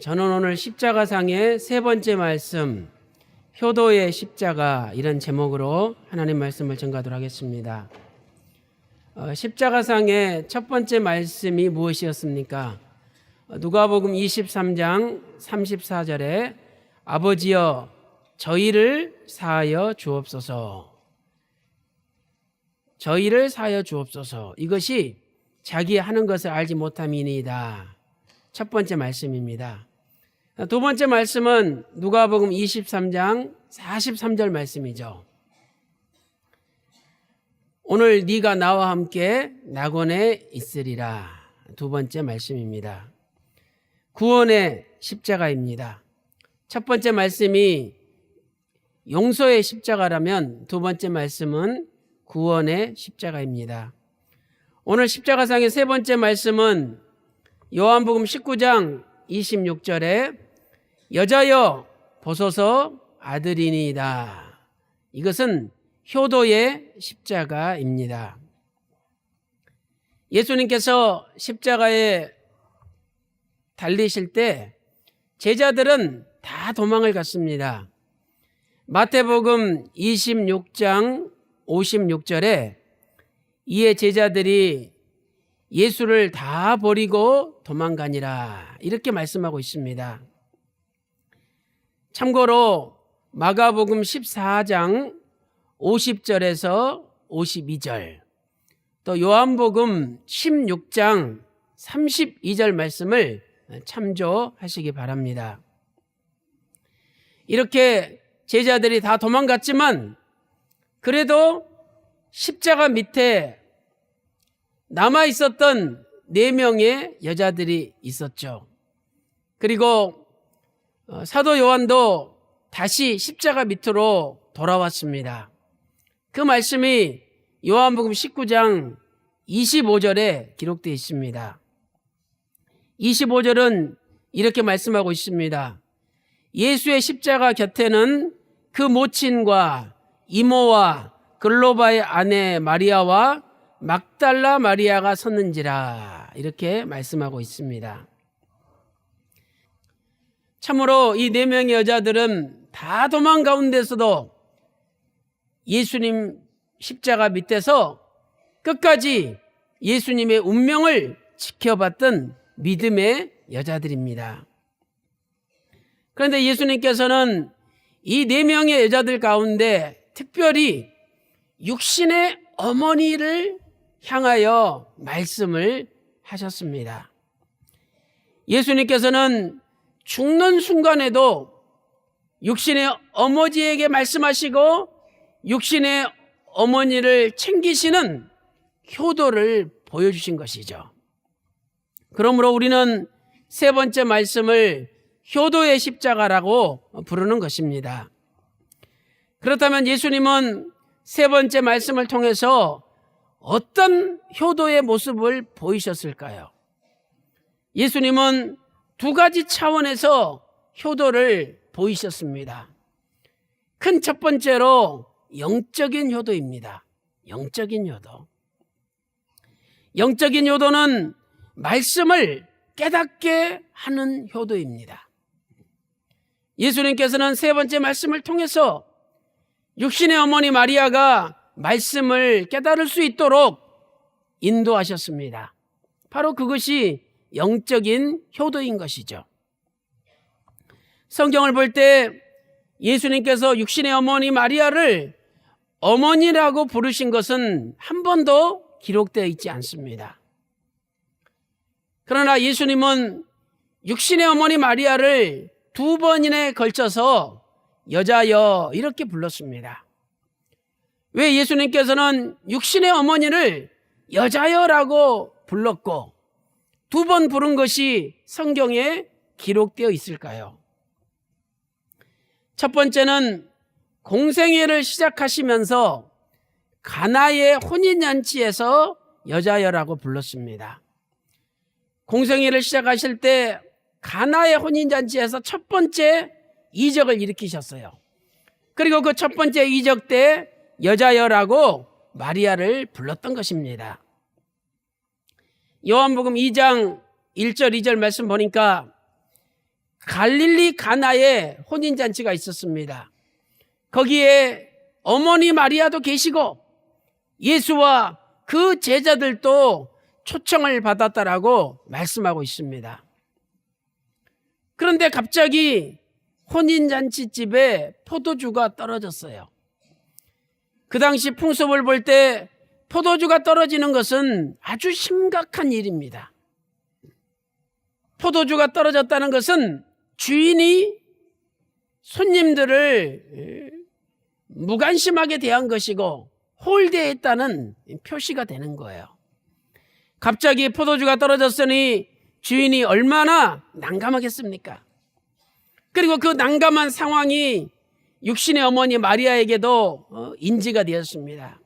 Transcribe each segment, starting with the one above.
저는 오늘 십자가상의 세 번째 말씀, 효도의 십자가, 이런 제목으로 하나님 말씀을 전가하도록 하겠습니다. 십자가상의 첫 번째 말씀이 무엇이었습니까? 누가복음 23장 34절에 아버지여 저희를 사하여 주옵소서, 저희를 사하여 주옵소서. 이것이 자기 하는 것을 알지 못함이니이다. 첫 번째 말씀입니다. 두 번째 말씀은 누가복음 23장 43절 말씀이죠. 오늘 네가 나와 함께 낙원에 있으리라. 두 번째 말씀입니다. 구원의 십자가입니다. 첫 번째 말씀이 용서의 십자가라면 두 번째 말씀은 구원의 십자가입니다. 오늘 십자가상의 세 번째 말씀은 요한복음 19장 26절에 여자여 보소서 아들이니이다. 이것은 효도의 십자가입니다. 예수님께서 십자가에 달리실 때 제자들은 다 도망을 갔습니다. 마태복음 26장 56절에 이에 제자들이 예수를 다 버리고 도망가니라, 이렇게 말씀하고 있습니다. 참고로 마가복음 14장 50절에서 52절, 또 요한복음 16장 32절 말씀을 참조하시기 바랍니다. 이렇게 제자들이 다 도망갔지만 그래도 십자가 밑에 남아있었던 4명의 여자들이 있었죠. 그리고 사도 요한도 다시 십자가 밑으로 돌아왔습니다. 그 말씀이 요한복음 19장 25절에 기록되어 있습니다. 25절은 이렇게 말씀하고 있습니다. 예수의 십자가 곁에는 그 모친과 이모와 글로바의 아내 마리아와 막달라 마리아가 섰는지라, 이렇게 말씀하고 있습니다. 참으로 이 4명의 여자들은 다 도망 가운데서도 예수님 십자가 밑에서 끝까지 예수님의 운명을 지켜봤던 믿음의 여자들입니다. 그런데 예수님께서는 이 4명의 여자들 가운데 특별히 육신의 어머니를 향하여 말씀을 하셨습니다. 예수님께서는 죽는 순간에도 육신의 어머니에게 말씀하시고 육신의 어머니를 챙기시는 효도를 보여주신 것이죠. 그러므로 우리는 세 번째 말씀을 효도의 십자가라고 부르는 것입니다. 그렇다면 예수님은 세 번째 말씀을 통해서 어떤 효도의 모습을 보이셨을까요? 예수님은 두 가지 차원에서 효도를 보이셨습니다. 큰 첫 번째로 영적인 효도입니다. 영적인 효도. 영적인 효도는 말씀을 깨닫게 하는 효도입니다. 예수님께서는 세 번째 말씀을 통해서 육신의 어머니 마리아가 말씀을 깨달을 수 있도록 인도하셨습니다. 바로 그것이 영적인 효도인 것이죠. 성경을 볼 때 예수님께서 육신의 어머니 마리아를 어머니라고 부르신 것은 한 번도 기록되어 있지 않습니다. 그러나 예수님은 육신의 어머니 마리아를 2번이나 걸쳐서 여자여 이렇게 불렀습니다. 왜 예수님께서는 육신의 어머니를 여자여라고 불렀고 2번 부른 것이 성경에 기록되어 있을까요? 첫 번째는 공생애를 시작하시면서 가나의 혼인잔치에서 여자여라고 불렀습니다. 공생애를 시작하실 때 가나의 혼인잔치에서 첫 번째 이적을 일으키셨어요. 그리고 그 첫 번째 이적 때 여자여라고 마리아를 불렀던 것입니다. 요한복음 2장 1절 2절 말씀 보니까 갈릴리 가나에 혼인잔치가 있었습니다. 거기에 어머니 마리아도 계시고 예수와 그 제자들도 초청을 받았다라고 말씀하고 있습니다. 그런데 갑자기 혼인잔치집에 포도주가 떨어졌어요. 그 당시 풍습을 볼 때 포도주가 떨어지는 것은 아주 심각한 일입니다. 포도주가 떨어졌다는 것은 주인이 손님들을 무관심하게 대한 것이고 홀대했다는 표시가 되는 거예요. 갑자기 포도주가 떨어졌으니 주인이 얼마나 난감하겠습니까? 그리고 그 난감한 상황이 육신의 어머니 마리아에게도 인지가 되었습니다.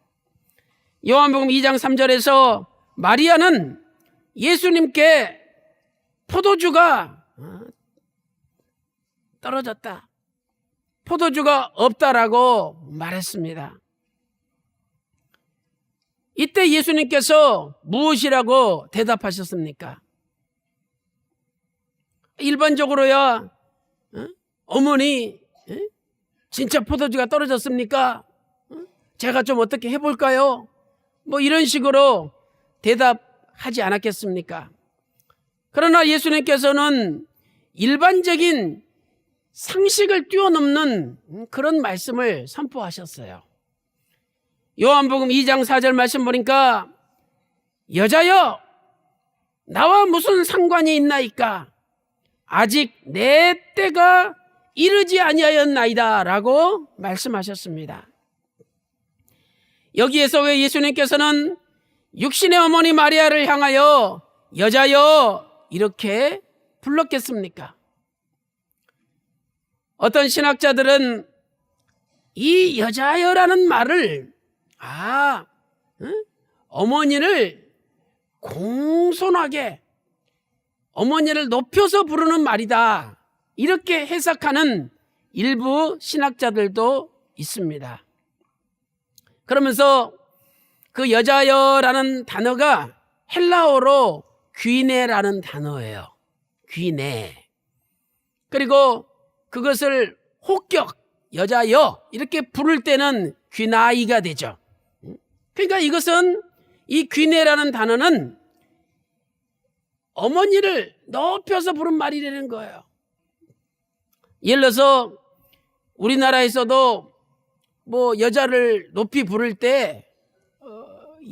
요한복음 2장 3절에서 마리아는 예수님께 포도주가 떨어졌다, 포도주가 없다라고 말했습니다. 이때 예수님께서 무엇이라고 대답하셨습니까? 일반적으로야 어머니 진짜 포도주가 떨어졌습니까? 제가 좀 어떻게 해볼까요? 뭐 이런 식으로 대답하지 않았겠습니까? 그러나 예수님께서는 일반적인 상식을 뛰어넘는 그런 말씀을 선포하셨어요. 요한복음 2장 4절 말씀 보니까 여자여 나와 무슨 상관이 있나이까? 아직 내 때가 이르지 아니하였나이다 라고 말씀하셨습니다. 여기에서 왜 예수님께서는 육신의 어머니 마리아를 향하여 여자여 이렇게 불렀겠습니까? 어떤 신학자들은 이 여자여라는 말을 어머니를 공손하게, 어머니를 높여서 부르는 말이다, 이렇게 해석하는 일부 신학자들도 있습니다. 그러면서 그 여자여라는 단어가 헬라어로 귀네라는 단어예요. 귀네. 그리고 그것을 혹격, 여자여 이렇게 부를 때는 귀나이가 되죠. 그러니까 이것은, 이 귀네라는 단어는 어머니를 높여서 부른 말이라는 거예요. 예를 들어서 우리나라에서도 뭐 여자를 높이 부를 때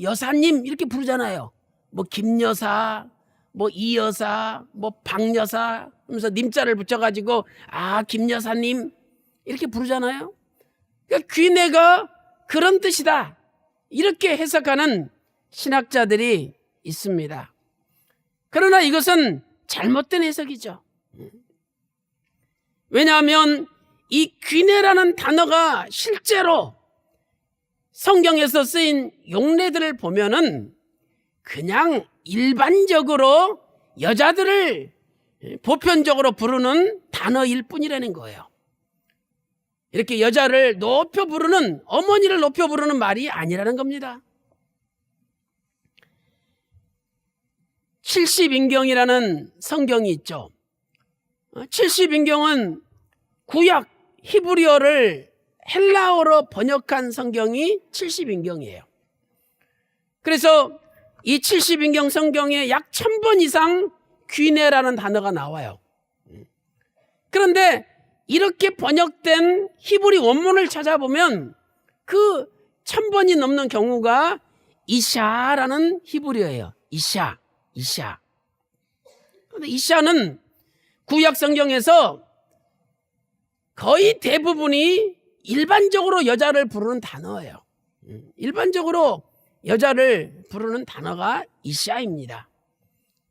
여사님 이렇게 부르잖아요. 뭐 김여사, 뭐 이여사, 뭐 박여사 하면서 님자를 붙여가지고 김여사님 이렇게 부르잖아요. 그러니까 귀내가 그런 뜻이다, 이렇게 해석하는 신학자들이 있습니다. 그러나 이것은 잘못된 해석이죠. 왜냐하면 이 귀내라는 단어가 실제로 성경에서 쓰인 용례들을 보면은 그냥 일반적으로 여자들을 보편적으로 부르는 단어일 뿐이라는 거예요. 이렇게 여자를 높여 부르는, 어머니를 높여 부르는 말이 아니라는 겁니다. 70인경이라는 성경이 있죠. 70인경은 구약 히브리어를 헬라어로 번역한 성경이 70인경이에요. 그래서 이 70인경 성경에 약 1000번 이상 귀내라는 단어가 나와요. 그런데 이렇게 번역된 히브리 원문을 찾아보면 그 1000번이 넘는 경우가 이샤라는 히브리어예요. 이샤. 그런데 이샤는 구약 성경에서 거의 대부분이 일반적으로 여자를 부르는 단어예요. 일반적으로 여자를 부르는 단어가 이샤입니다.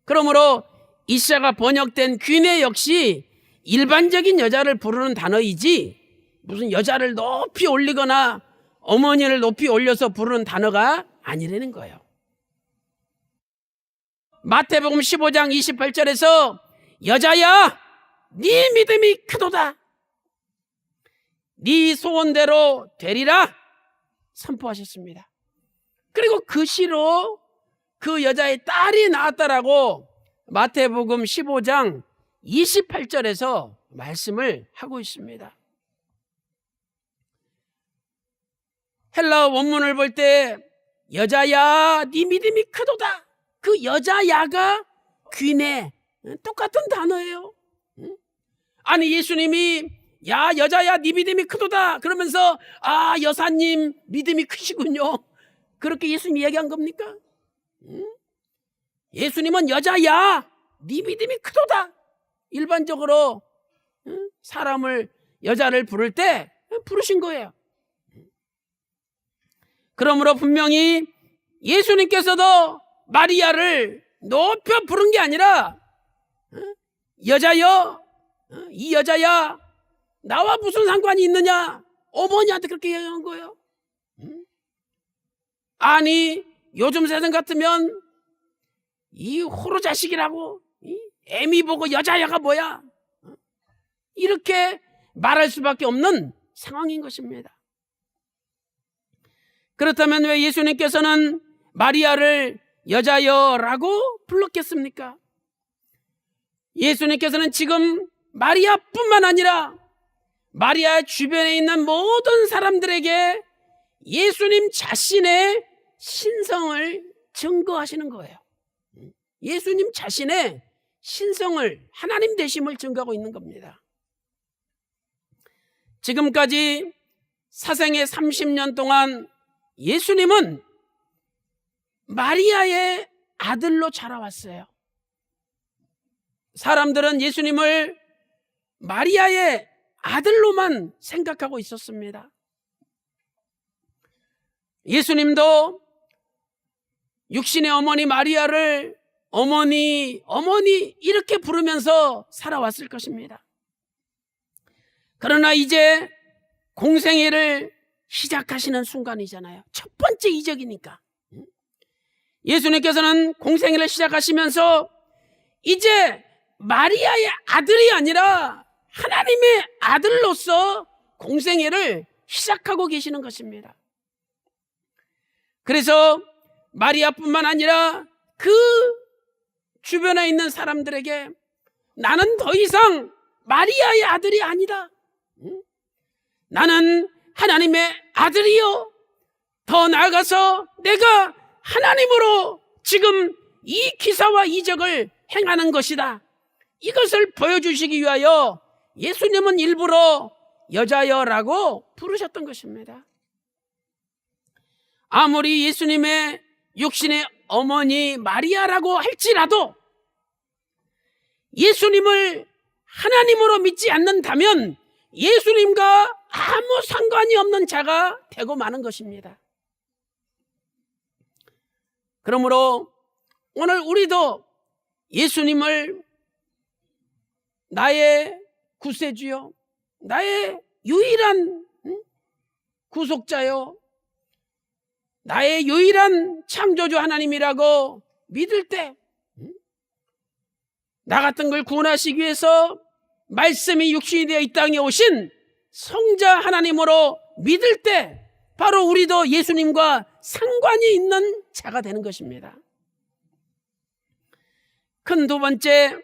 그러므로 이샤가 번역된 귀내 역시 일반적인 여자를 부르는 단어이지 무슨 여자를 높이 올리거나 어머니를 높이 올려서 부르는 단어가 아니라는 거예요. 마태복음 15장 28절에서 여자야 네 믿음이 크도다, 네 소원대로 되리라 선포하셨습니다. 그리고 그 시로 그 여자의 딸이 낳았다라고 마태복음 15장 28절에서 말씀을 하고 있습니다. 헬라어 원문을 볼 때 여자야 네 믿음이 크도다. 그 여자야가 귀네, 똑같은 단어예요. 아니 예수님이 야 여자야 네 믿음이 크도다 그러면서 아 여사님 믿음이 크시군요, 그렇게 예수님이 얘기한 겁니까? 예수님은 여자야 네 믿음이 크도다, 일반적으로 사람을 여자를 부를 때 부르신 거예요. 그러므로 분명히 예수님께서도 마리아를 높여 부른 게 아니라 여자여, 이 여자야 나와 무슨 상관이 있느냐, 어머니한테 그렇게 얘기한 거예요. 아니 요즘 세상 같으면 이 호로 자식이라고, 애미 보고 여자야가 뭐야, 이렇게 말할 수밖에 없는 상황인 것입니다. 그렇다면 왜 예수님께서는 마리아를 여자여라고 불렀겠습니까? 예수님께서는 지금 마리아뿐만 아니라 마리아 주변에 있는 모든 사람들에게 예수님 자신의 신성을 증거하시는 거예요. 예수님 자신의 신성을, 하나님 되심을 증거하고 있는 겁니다. 지금까지 사생애 30년 동안 예수님은 마리아의 아들로 자라왔어요. 사람들은 예수님을 마리아의 아들로만 생각하고 있었습니다. 예수님도 육신의 어머니 마리아를 어머니, 어머니 이렇게 부르면서 살아왔을 것입니다. 그러나 이제 공생애를 시작하시는 순간이잖아요. 첫 번째 이적이니까. 예수님께서는 공생애를 시작하시면서 이제 마리아의 아들이 아니라 하나님의 아들로서 공생애를 시작하고 계시는 것입니다. 그래서 마리아뿐만 아니라 그 주변에 있는 사람들에게 나는 더 이상 마리아의 아들이 아니다, 나는 하나님의 아들이요, 더 나아가서 내가 하나님으로 지금 이 기사와 이적을 행하는 것이다, 이것을 보여주시기 위하여 예수님은 일부러 여자여라고 부르셨던 것입니다. 아무리 예수님의 육신의 어머니 마리아라고 할지라도 예수님을 하나님으로 믿지 않는다면 예수님과 아무 상관이 없는 자가 되고 마는 것입니다. 그러므로 오늘 우리도 예수님을 나의 구세주요, 나의 유일한 구속자요, 나의 유일한 창조주 하나님이라고 믿을 때, 나 같은 걸 구원하시기 위해서 말씀이 육신이 되어 이 땅에 오신 성자 하나님으로 믿을 때 바로 우리도 예수님과 상관이 있는 자가 되는 것입니다. 큰 두 번째,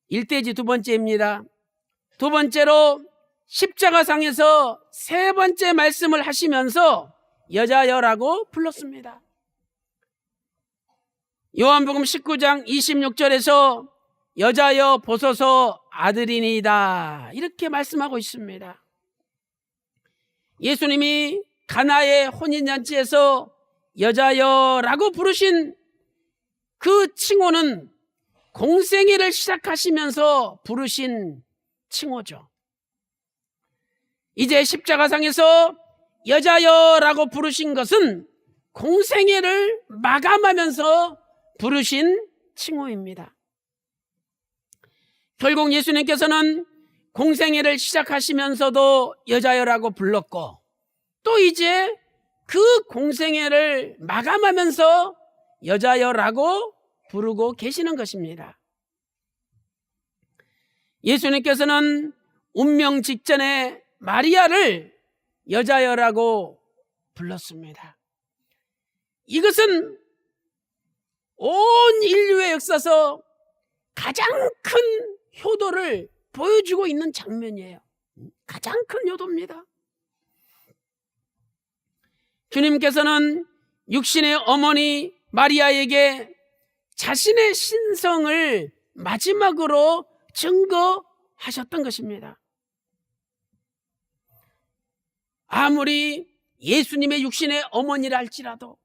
일대지 두 번째입니다. 두 번째로 십자가상에서 세 번째 말씀을 하시면서 여자여라고 불렀습니다. 요한복음 19장 26절에서 여자여 보소서 아들이니이다 이렇게 말씀하고 있습니다. 예수님이 가나의 혼인잔치에서 여자여라고 부르신 그 칭호는 공생애를 시작하시면서 부르신 칭호죠. 이제 십자가상에서 여자여라고 부르신 것은 공생애를 마감하면서 부르신 칭호입니다. 결국 예수님께서는 공생애를 시작하시면서도 여자여라고 불렀고 또 이제 그 공생애를 마감하면서 여자여라고 부르고 계시는 것입니다. 예수님께서는 운명 직전에 마리아를 여자여라고 불렀습니다. 이것은 온 인류의 역사서 가장 큰 효도를 보여주고 있는 장면이에요. 가장 큰 효도입니다. 주님께서는 육신의 어머니 마리아에게 자신의 신성을 마지막으로 증거하셨던 것입니다. 아무리 예수님의 육신의 어머니라 할지라도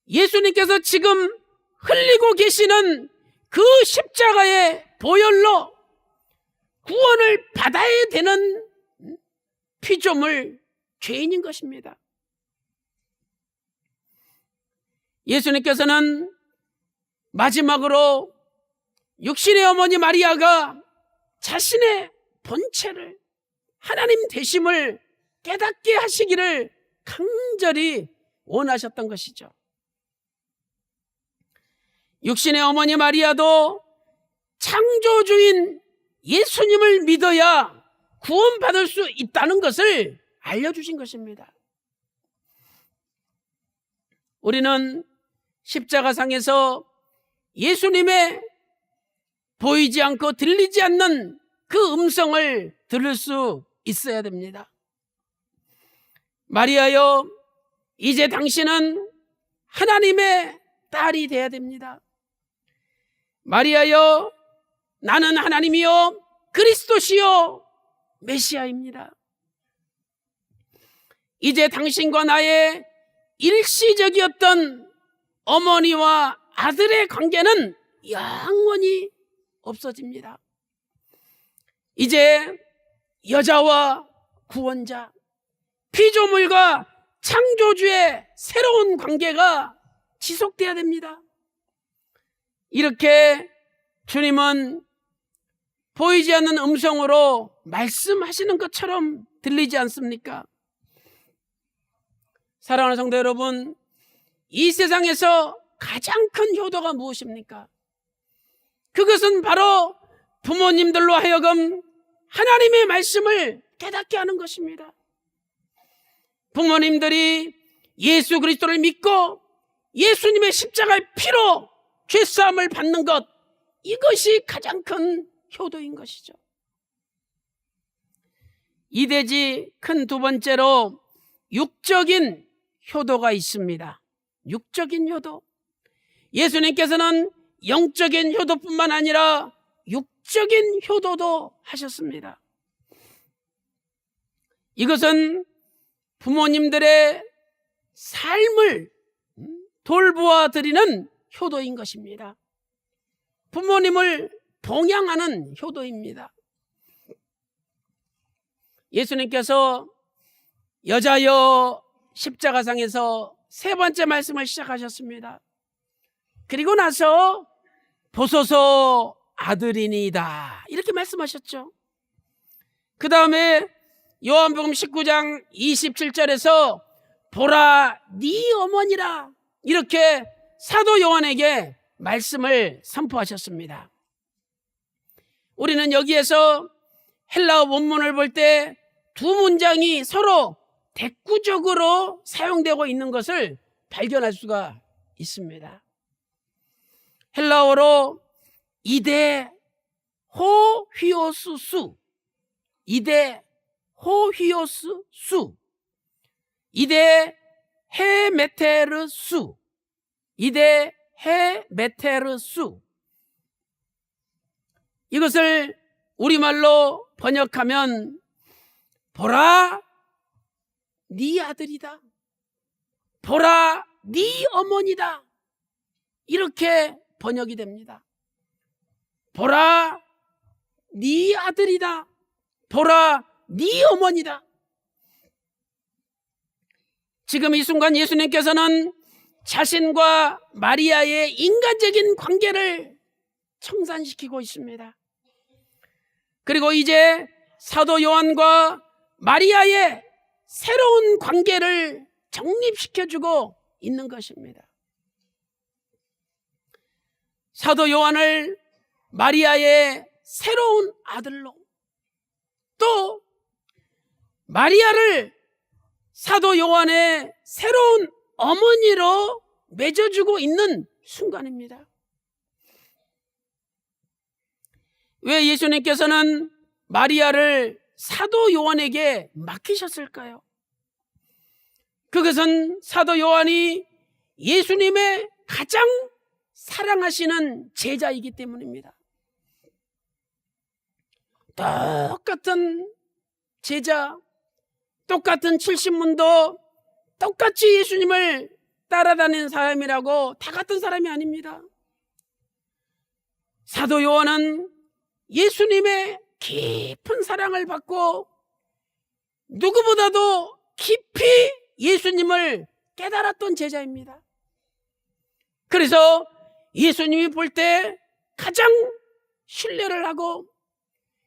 예수님께서 지금 흘리고 계시는 그 십자가의 보혈로 구원을 받아야 되는 피조물 죄인인 것입니다. 예수님께서는 마지막으로 육신의 어머니 마리아가 자신의 본체를 하나님 되심을 깨닫게 하시기를 간절히 원하셨던 것이죠. 육신의 어머니 마리아도 창조주인 예수님을 믿어야 구원받을 수 있다는 것을 알려주신 것입니다. 우리는 십자가상에서 예수님의 보이지 않고 들리지 않는 그 음성을 들을 수 있어야 됩니다. 마리아여, 이제 당신은 하나님의 딸이 되어야 됩니다. 마리아여, 나는 하나님이요 그리스도시요 메시아입니다. 이제 당신과 나의 일시적이었던 어머니와 아들의 관계는 영원히 없어집니다. 이제 여자와 구원자, 피조물과 창조주의 새로운 관계가 지속돼야 됩니다. 이렇게 주님은 보이지 않는 음성으로 말씀하시는 것처럼 들리지 않습니까? 사랑하는 성도 여러분, 이 세상에서 가장 큰 효도가 무엇입니까? 그것은 바로 부모님들로 하여금 하나님의 말씀을 깨닫게 하는 것입니다. 부모님들이 예수 그리스도를 믿고 예수님의 십자가의 피로 죄사함을 받는 것, 이것이 가장 큰 효도인 것이죠. 이대지 큰 두 번째로 육적인 효도가 있습니다. 육적인 효도. 예수님께서는 영적인 효도뿐만 아니라 육적인 효도도 하셨습니다. 이것은 부모님들의 삶을 돌보아 드리는 효도인 것입니다. 부모님을 봉양하는 효도입니다. 예수님께서 여자여 십자가상에서 세 번째 말씀을 시작하셨습니다. 그리고 나서 보소서 아들이니이다, 이렇게 말씀하셨죠. 그 다음에 요한복음 19장 27절에서 보라 네 어머니라, 이렇게 사도 요한에게 말씀을 선포하셨습니다. 우리는 여기에서 헬라어 원문을 볼 때 두 문장이 서로 대꾸적으로 사용되고 있는 것을 발견할 수가 있습니다. 헬라어로 이데 호휘오스 수, 이데 호휘오스 수, 이데 헤메테르 수, 이데 헤메테르 수. 이것을 우리말로 번역하면 보라 네 아들이다, 보라 네 어머니다, 이렇게 번역이 됩니다. 보라 네 아들이다, 보라 네 어머니다. 지금 이 순간 예수님께서는 자신과 마리아의 인간적인 관계를 청산시키고 있습니다. 그리고 이제 사도 요한과 마리아의 새로운 관계를 정립시켜주고 있는 것입니다. 사도 요한을 마리아의 새로운 아들로, 또 마리아를 사도 요한의 새로운 어머니로 맺어주고 있는 순간입니다. 왜 예수님께서는 마리아를 사도 요한에게 맡기셨을까요? 그것은 사도 요한이 예수님의 가장 사랑하시는 제자이기 때문입니다. 똑같은 제자, 똑같은 70문도 똑같이 예수님을 따라다니는 사람이라고 다 같은 사람이 아닙니다. 사도 요한은 예수님의 깊은 사랑을 받고 누구보다도 깊이 예수님을 깨달았던 제자입니다. 그래서 예수님이 볼 때 가장 신뢰를 하고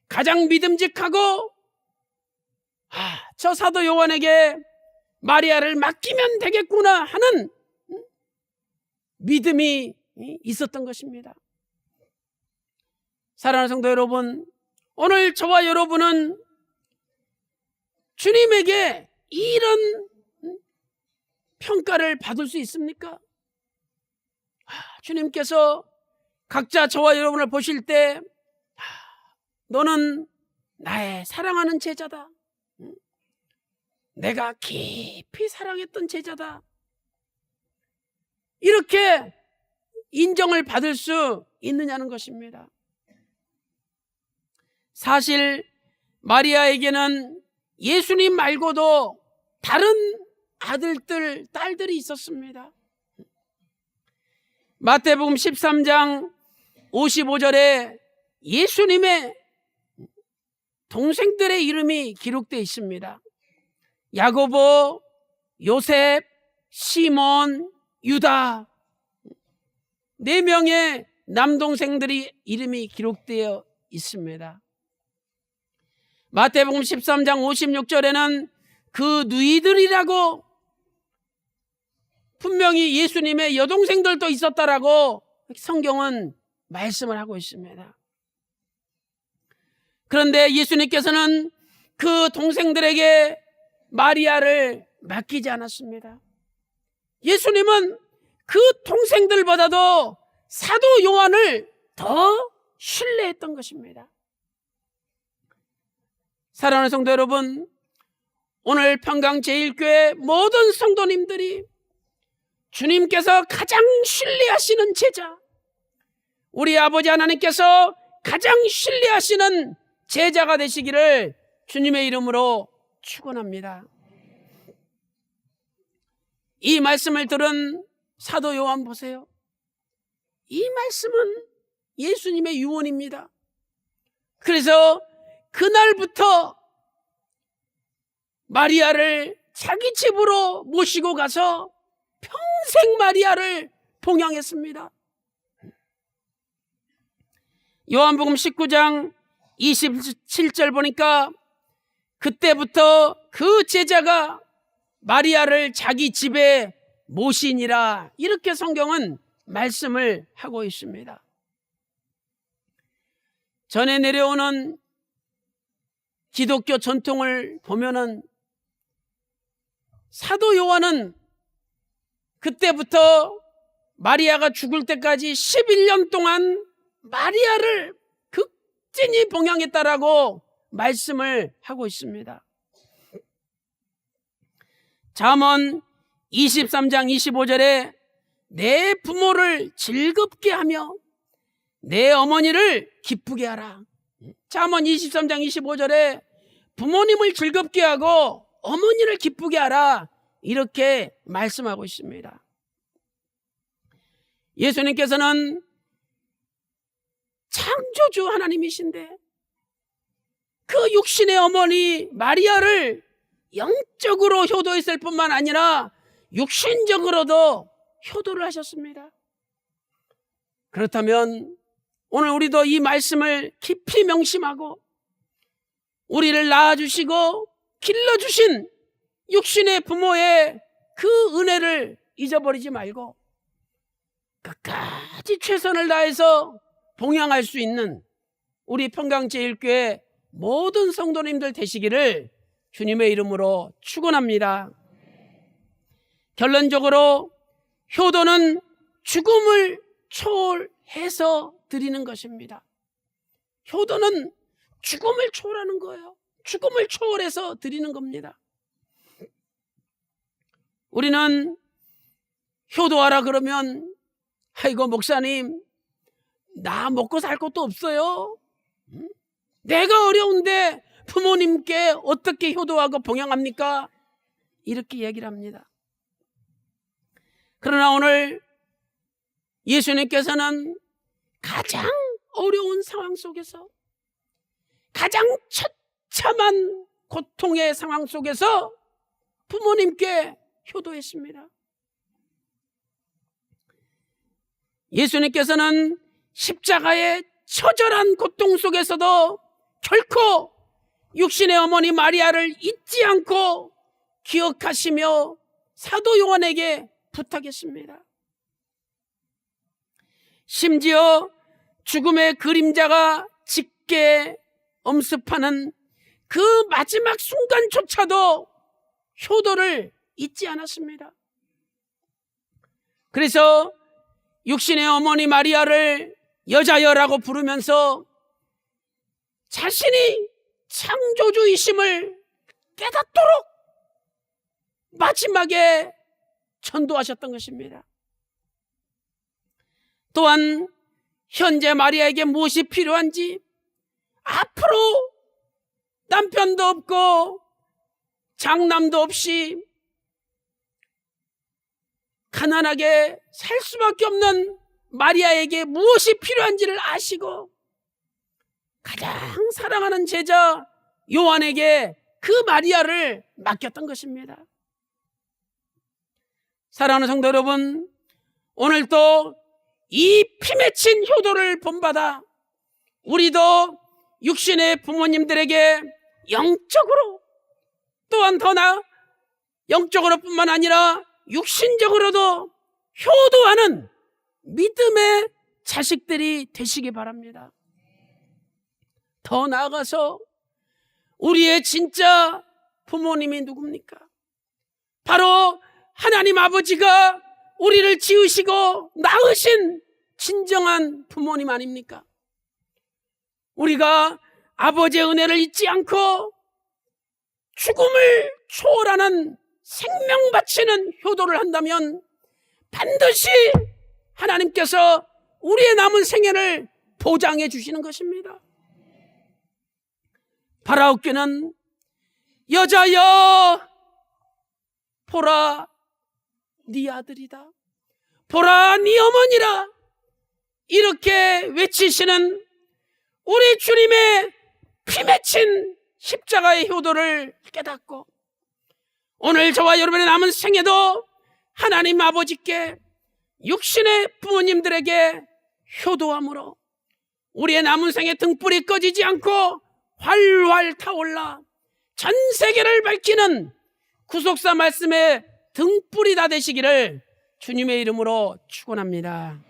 가장 믿음직하고 저 사도 요한에게 마리아를 맡기면 되겠구나 하는 믿음이 있었던 것입니다. 사랑하는 성도 여러분, 오늘 저와 여러분은 주님에게 이런 평가를 받을 수 있습니까? 주님께서 각자 저와 여러분을 보실 때 너는 나의 사랑하는 제자다, 내가 깊이 사랑했던 제자다, 이렇게 인정을 받을 수 있느냐는 것입니다. 사실 마리아에게는 예수님 말고도 다른 아들들, 딸들이 있었습니다. 마태복음 13장 55절에 예수님의 동생들의 이름이 기록되어 있습니다. 야고보, 요셉, 시몬, 유다, 4명의 남동생들이 이름이 기록되어 있습니다. 마태복음 13장 56절에는 그 누이들이라고 분명히 예수님의 여동생들도 있었다라고 성경은 말씀을 하고 있습니다. 그런데 예수님께서는 그 동생들에게 마리아를 맡기지 않았습니다. 예수님은 그 동생들보다도 사도 요한을 더 신뢰했던 것입니다. 사랑하는 성도 여러분, 오늘 평강제일교회 모든 성도님들이 주님께서 가장 신뢰하시는 제자, 우리 아버지 하나님께서 가장 신뢰하시는 제자가 되시기를 주님의 이름으로 축원합니다. 이 말씀을 들은 사도 요한 보세요. 이 말씀은 예수님의 유언입니다. 그래서 그날부터 마리아를 자기 집으로 모시고 가서 평생 마리아를 봉양했습니다. 요한복음 19장 27절 보니까 그때부터 그 제자가 마리아를 자기 집에 모시니라, 이렇게 성경은 말씀을 하고 있습니다. 전에 내려오는 기독교 전통을 보면은 사도 요한은 그때부터 마리아가 죽을 때까지 11년 동안 마리아를 극진히 봉양했다라고 말씀을 하고 있습니다. 잠언 23장 25절에 내 부모를 즐겁게 하며 내 어머니를 기쁘게 하라. 잠언 23장 25절에 부모님을 즐겁게 하고 어머니를 기쁘게 하라, 이렇게 말씀하고 있습니다. 예수님께서는 창조주 하나님이신데 그 육신의 어머니 마리아를 영적으로 효도했을 뿐만 아니라 육신적으로도 효도를 하셨습니다. 그렇다면 오늘 우리도 이 말씀을 깊이 명심하고 우리를 낳아주시고 길러주신 육신의 부모의 그 은혜를 잊어버리지 말고 끝까지 최선을 다해서 봉양할 수 있는 우리 평강제일교회 모든 성도님들 되시기를 주님의 이름으로 축원합니다. 결론적으로 효도는 죽음을 초월해서 드리는 것입니다. 효도는 죽음을 초월하는 거예요. 죽음을 초월해서 드리는 겁니다. 우리는 효도하라 그러면 아이고 목사님 나 먹고 살 것도 없어요. 내가 어려운데 부모님께 어떻게 효도하고 봉양합니까? 이렇게 얘기를 합니다. 그러나 오늘 예수님께서는 가장 어려운 상황 속에서 가장 처참한 고통의 상황 속에서 부모님께 효도했습니다. 예수님께서는 십자가의 처절한 고통 속에서도 결코 육신의 어머니 마리아를 잊지 않고 기억하시며 사도 요한에게 부탁했습니다. 심지어 죽음의 그림자가 짙게 엄습하는 그 마지막 순간조차도 효도를 잊지 않았습니다. 그래서 육신의 어머니 마리아를 여자여라고 부르면서 자신이 창조주이심을 깨닫도록 마지막에 전도하셨던 것입니다. 또한 현재 마리아에게 무엇이 필요한지, 앞으로 남편도 없고 장남도 없이 가난하게 살 수밖에 없는 마리아에게 무엇이 필요한지를 아시고 가장 사랑하는 제자 요한에게 그 마리아를 맡겼던 것입니다. 사랑하는 성도 여러분, 오늘도 이 피맺힌 효도를 본받아 우리도 육신의 부모님들에게 영적으로, 또한 더 나아 영적으로 뿐만 아니라 육신적으로도 효도하는 믿음의 자식들이 되시기 바랍니다. 더 나아가서 우리의 진짜 부모님이 누굽니까? 바로 하나님 아버지가 우리를 지으시고 낳으신 진정한 부모님 아닙니까? 우리가 아버지의 은혜를 잊지 않고 죽음을 초월하는 생명 바치는 효도를 한다면 반드시 하나님께서 우리의 남은 생애를 보장해 주시는 것입니다. 바라옵기는 여자여 보라 네 아들이다, 보라 네 어머니라, 이렇게 외치시는 우리 주님의 피맺힌 십자가의 효도를 깨닫고 오늘 저와 여러분의 남은 생애도 하나님 아버지께 육신의 부모님들에게 효도함으로 우리의 남은 생의 등불이 꺼지지 않고 활활 타올라 전 세계를 밝히는 구속사 말씀의 등불이 다 되시기를 주님의 이름으로 축원합니다.